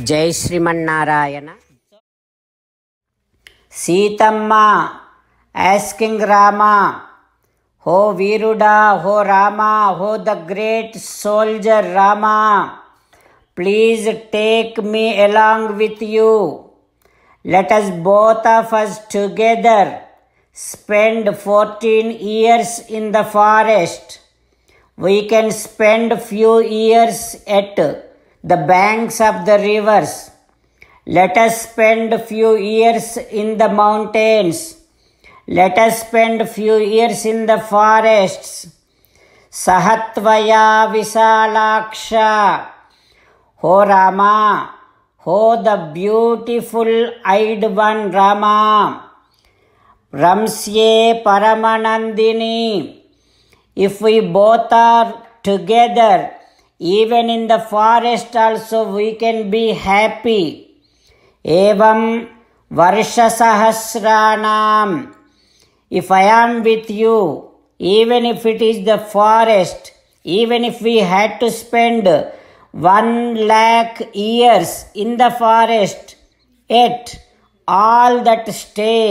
జై Srimannarayana. Seethamma asking Rama, "Ho Veeruda, ho Rama, ho the great soldier Rama, please take me along with you. Let us both of us together spend 14 years in the forest. We can spend few years at the banks of the rivers. Let us spend few years in the mountains. Let us spend few years in the forests. Sahatvaya Visalaksha, ho Rama, ho the beautiful eyed one Rama, Ramsye Paramanandini. If we both are together, even in the forest also we can be happy. Evam Varsha Sahasranam. If I am with you, even if it is the forest, even if we had to spend 1,00,000 years in the forest, yet all that stay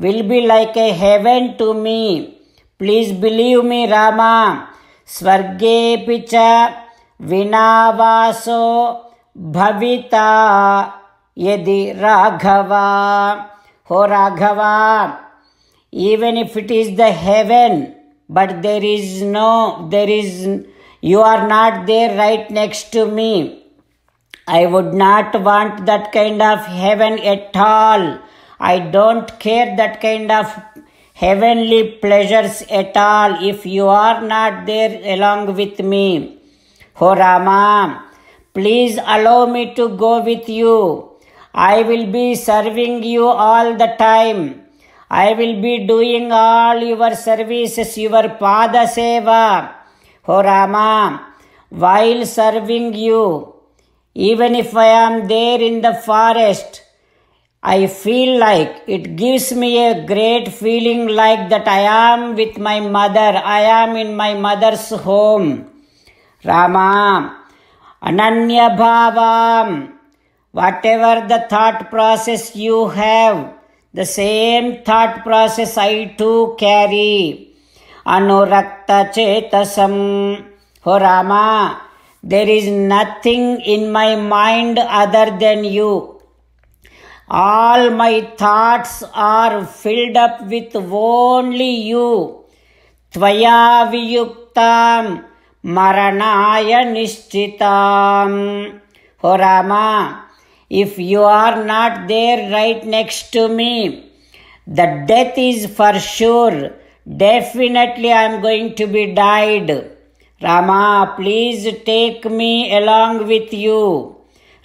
will be like a heaven to me. Please believe me, Rama. Swarge picha vinavaso bhavita yadi Raghava. Ho Raghava, even if it is the heaven, but you are not there right next to me. I would not want that kind of heaven at all. I don't care that kind of heavenly pleasures at all if you are not there along with me. Oh Rama, please allow me to go with you. I will be serving you all the time. I will be doing all your services, your Pada Seva. Oh Rama, while serving you, even if I am there in the forest, I feel like it gives me a great feeling like that I am with my mother. I am in my mother's home. Rama, Ananya Bhavam, whatever the thought process you have, the same thought process I too carry. Anurakta Chetasam. Oh Rama, there is nothing in my mind other than you. All my thoughts are filled up with only you. Tvaya viyuktam maranaya nishchitam. Oh Rama, if you are not there right next to me, the death is for sure. Definitely I am going to be died. Rama, please take me along with you.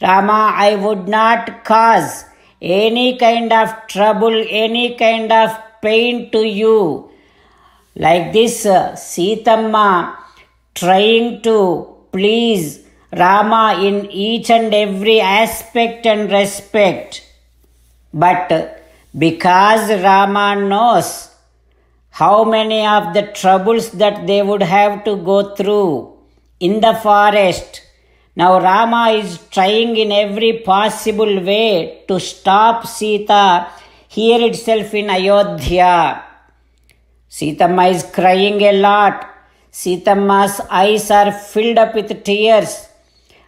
Rama, I would not cause any kind of trouble, any kind of pain to you. Like this, Sitama trying to please Rama in each and every aspect and respect. But because Rama knows how many of the troubles that they would have to go through in the forest, now Rama is trying in every possible way to stop Sita here itself in Ayodhya. Sitama is crying a lot. Sitama's eyes are filled up with tears.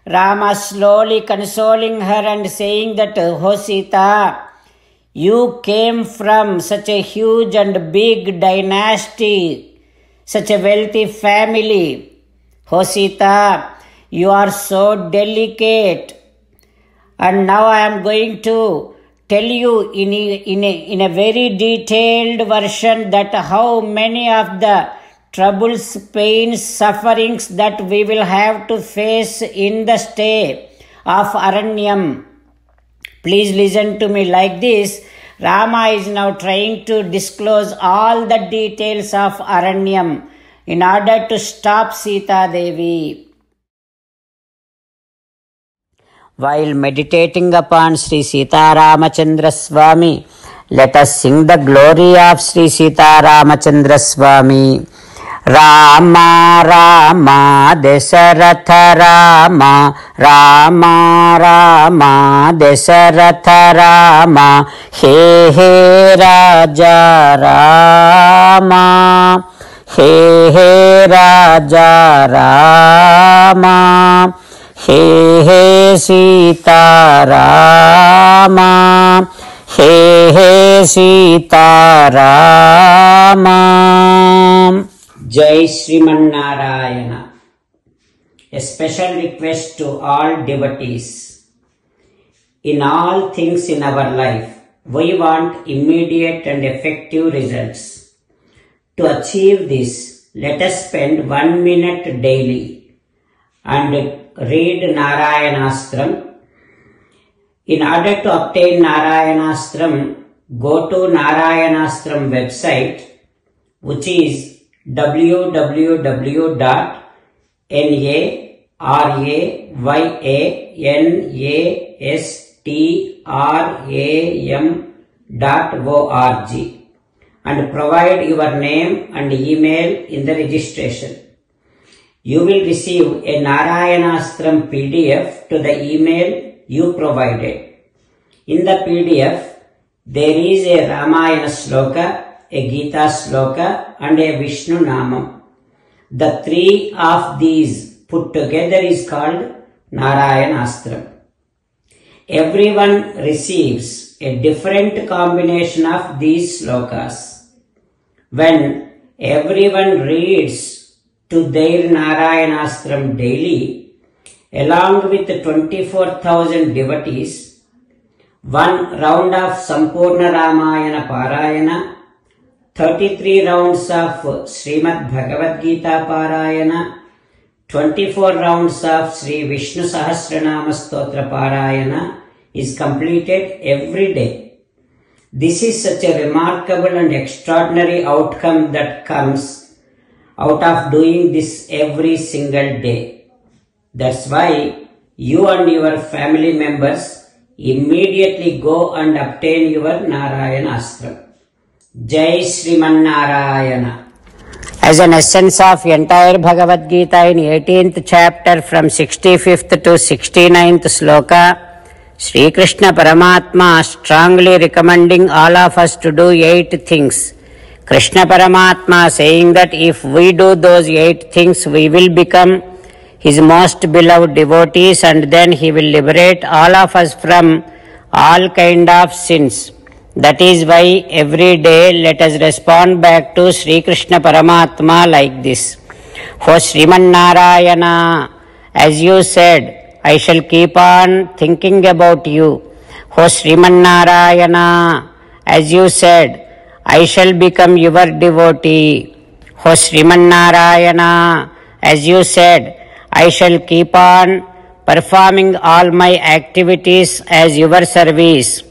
Rama slowly consoling her and saying that, "Oh Sita, you came from such a huge and big dynasty, such a wealthy family. Oh Sita, you are so delicate. And now I am going to tell you in a very detailed version that how many of the troubles, pains, sufferings that we will have to face in the stay of Aranyam. Please listen to me." Like this, Rama is now trying to disclose all the details of Aranyam in order to stop Sita Devi. While meditating upon Sri Sita Ramachandra Swami, let us sing the glory of Sri Sita Ramachandra Swami. Rama Rama Dasharatha Rama Rama Rama Dasharatha Rama hey hey Raja Rama hey hey Raja Rama hey hey Sitarama hey hey Sitarama. Jai Srimanarayana. A special request to all devotees. In all things in our life, we want immediate and effective results. To achieve this, let us spend 1 minute daily and read Narayanastram. In order to obtain Narayanastram, go to Narayanastram website, which is www.narayanastram.org and provide your name and email in the registration. You will receive a Narayanastram PDF to the email you provided. In the PDF, there is a Ramayana Sloka, a Gita Sloka and a Vishnu Namam. The three of these put together is called Narayanastram. Everyone receives a different combination of these slokas. When everyone reads to their Narayanastram daily, along with 24,000 devotees, 1 round of Sampurna Ramayana Parayana, 33 rounds of Srimad Bhagavad Gita Parayana, 24 rounds of Sri Vishnu Sahasranama Stotra Parayana is completed every day. This is such a remarkable and extraordinary outcome that comes out of doing this every single day. That's why you and your family members immediately go and obtain your Narayanastram. Jai Srimanarayana. As an essence of entire Bhagavad Gita in 18th chapter from 65th to 69th sloka, Sri Krishna Paramatma strongly recommending all of us to do 8 things. Krishna Paramatma saying that if we do those 8 things, we will become His most beloved devotees and then He will liberate all of us from all kind of sins. That is why every day let us respond back to Sri Krishna Paramatma like this. O Sriman Narayana, as you said, I shall keep on thinking about you. O Sriman Narayana, as you said, I shall become your devotee. O Sriman Narayana, as you said, I shall keep on performing all my activities as your service.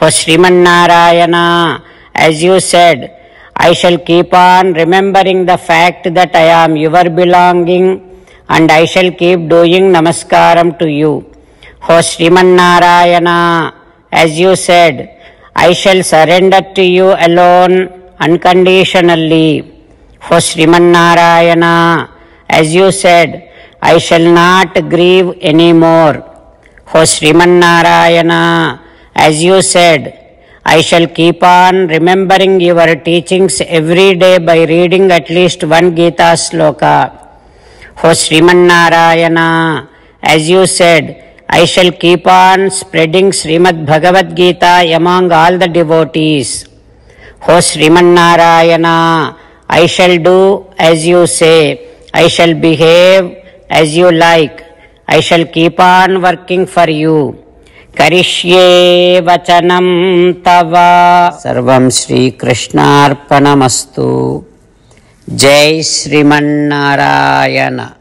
O Sriman Narayana, as you said, I shall keep on remembering the fact that I am your belonging and I shall keep doing namaskaram to you. O Sriman Narayana, as you said, I shall surrender to you alone unconditionally. O Sriman Narayana, as you said, I shall not grieve anymore. O Sriman Narayana, as you said, I shall keep on remembering your teachings every day by reading at least 1 Gita sloka. O Sriman Narayana, as you said, I shall keep on spreading Srimad Bhagavad Gita among all the devotees. O Sriman Narayana, I shall do as you say. I shall behave as you like. I shall keep on working for you. Karishye vachanam tava. Sarvam Shri Krishnarpanamastu. Jai Sriman Narayana.